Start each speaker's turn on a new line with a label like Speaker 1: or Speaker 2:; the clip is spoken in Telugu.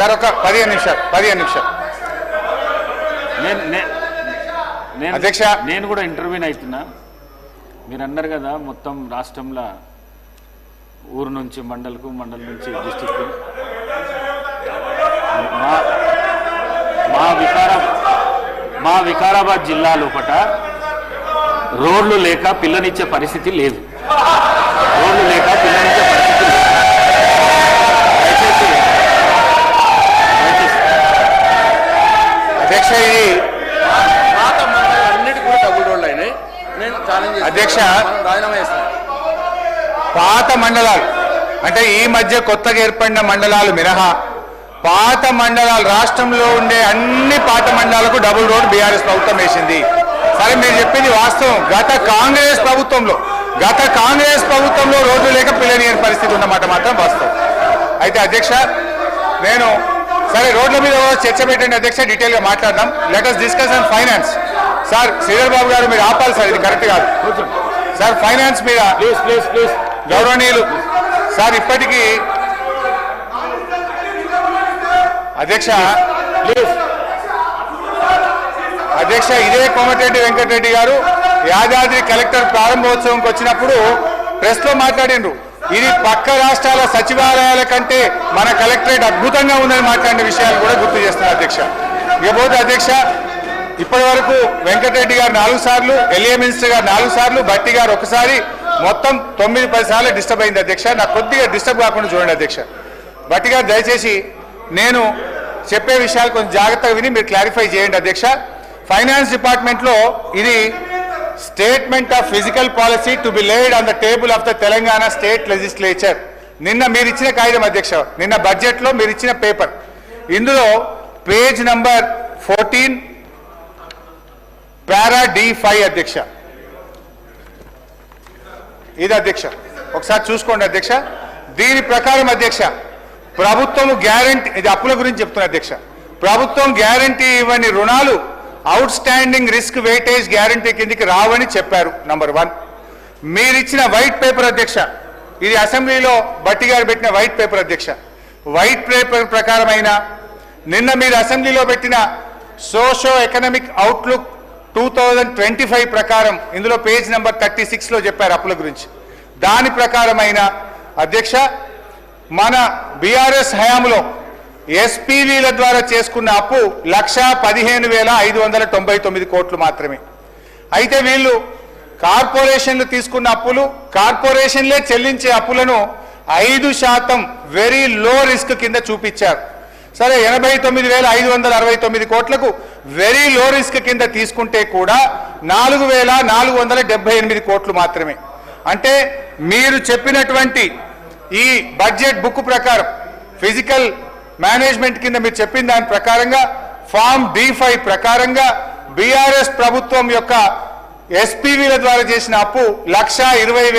Speaker 1: సార్ ఒక 15 నిమిషాలు అధ్యక్ష
Speaker 2: నేను కూడా ఇంటర్వ్యూని అవుతున్నా. మీరు అన్నారు కదా మొత్తం రాష్ట్రంలో ఊరు నుంచి మండలకు, మండలం నుంచి డిస్టిక్, మా వికారాబాద్ జిల్లా లోపట రోడ్లు లేక పిల్లనిచ్చే పరిస్థితి లేదు. రోడ్లు లేక పిల్లనిచ్చే పరిస్థితి లేదు.
Speaker 1: అధ్యక్ష ఇది
Speaker 3: అన్నిటి కూడా డబుల్ రోడ్లు అయినాయి. నేను ఛాలెంజ్
Speaker 1: అధ్యక్ష
Speaker 3: రాజీనామా చేస్తాను.
Speaker 1: పాత మండలాలు అంటే ఈ మధ్య కొత్తగా ఏర్పడిన మండలాలు మినహా పాత మండలాలు రాష్ట్రంలో ఉండే అన్ని పాత మండలాలకు డబుల్ రోడ్ బీఆర్ఎస్ ప్రభుత్వం వేసింది. సరే మీరు చెప్పింది వాస్తవం. గత కాంగ్రెస్ ప్రభుత్వంలో రోడ్లు లేక పిల్లనియని పరిస్థితి ఉన్నమాట మాత్రం వాస్తవం. అయితే అధ్యక్ష నేను సరే రోడ్ల మీద చర్చ పెట్టండి అధ్యక్ష, డీటెయిల్ గా మాట్లాడదాం. Let us discuss on finance. Sir Sridhar Babu గారు మీరు ఆపాలి సార్, ఇది కరెక్ట్ కాదు సార్. ఫైనాన్స్ మీద
Speaker 2: ప్లీజ్
Speaker 1: గౌరవనీయులు సార్ ఇప్పటికీ అధ్యక్ష ఇదే కోమటిరెడ్డి వెంకటరెడ్డి గారు యాదాద్రి కలెక్టర్ ప్రారంభోత్సవంకి వచ్చినప్పుడు ప్రెస్ లో మాట్లాడిండ్రు. ఇది పక్క రాష్ట్రాల సచివాలయాల కంటే మన కలెక్టరేట్ అద్భుతంగా ఉందని మాట్లాడిన విషయాలు కూడా గుర్తు చేస్తున్నారు అధ్యక్ష. ఇకపోతే అధ్యక్ష ఇప్పటి వరకు వెంకటరెడ్డి గారు 4 సార్లు, ఎల్ఏ మినిస్టర్ గారు 4 సార్లు, భట్టి గారు ఒకసారి, మొత్తం 9-10 సార్లు డిస్టర్బ్ అయింది అధ్యక్ష. నాకు కొద్దిగా డిస్టర్బ్ కాకుండా చూడండి అధ్యక్ష. భట్టి గారు దయచేసి నేను చెప్పే విషయాలు కొంచెం జాగ్రత్తగా విని మీరు క్లారిఫై చేయండి అధ్యక్ష. ఫైనాన్స్ డిపార్ట్మెంట్ లో ఇది statement of physical policy to be laid on the table of the Telangana state legislature. నిన్న మీరు ఇచ్చిన కాగితం అధ్యక్ష, నిన్న బడ్జెట్ లో మీరు ఇచ్చిన పేపర్, ఇందులో పేజ్ నంబర్ 14 పారా D5 అధ్యక్ష. ఇది అధ్యక్ష ఒకసారి చూసుకోండి అధ్యక్ష. దీని ప్రకారం అధ్యక్ష ప్రభుత్వం గ్యారంటీ, ఇది అప్పుల గురించి చెప్తున్నా అధ్యక్ష, ప్రభుత్వం గ్యారంటీ ఇవ్వని రుణాలు out standing risk weightage guarantee కిందికి రావని చెప్పారు. నంబర్ 1 మీరిచ్చిన వైట్ పేపర్ అధ్యక్ష, ఇది అసెంబ్లీలో భట్టి గారు పెట్టిన వైట్ పేపర్ అధ్యక్ష. వైట్ పేపర్ ప్రకారమైన నిన్న మీరు అసెంబ్లీలో పెట్టిన సోషో ఎకనామిక్ అవుట్లుక్ 2025 ప్రకారం ఇందులో పేజ్ నంబర్ 36 లో చెప్పారు అప్పుల గురించి. దాని ప్రకారమైన అధ్యక్ష మన బీఆర్ఎస్ హయాంలో ఎస్పీవీల ద్వారా చేసుకున్న అప్పు 1,15,599 కోట్లు మాత్రమే. అయితే వీళ్ళు కార్పొరేషన్లు తీసుకున్న అప్పులు, కార్పొరేషన్లే చెల్లించే అప్పులను 5% వెరీ లో రిస్క్ కింద చూపించారు. సరే 89,569 కోట్లకు వెరీ లో రిస్క్ కింద తీసుకుంటే కూడా 4,478 కోట్లు మాత్రమే. అంటే మీరు చెప్పినటువంటి ఈ బడ్జెట్ బుక్ ప్రకారం ఫిజికల్ మేనేజ్మెంట్ కింద మీరు చెప్పిన దాని ప్రకారంగా ఫామ్ D5 ప్రకారంగా బీఆర్ఎస్ ప్రభుత్వం యొక్క ఎస్పీవీల ద్వారా చేసిన అప్పు 1,20,000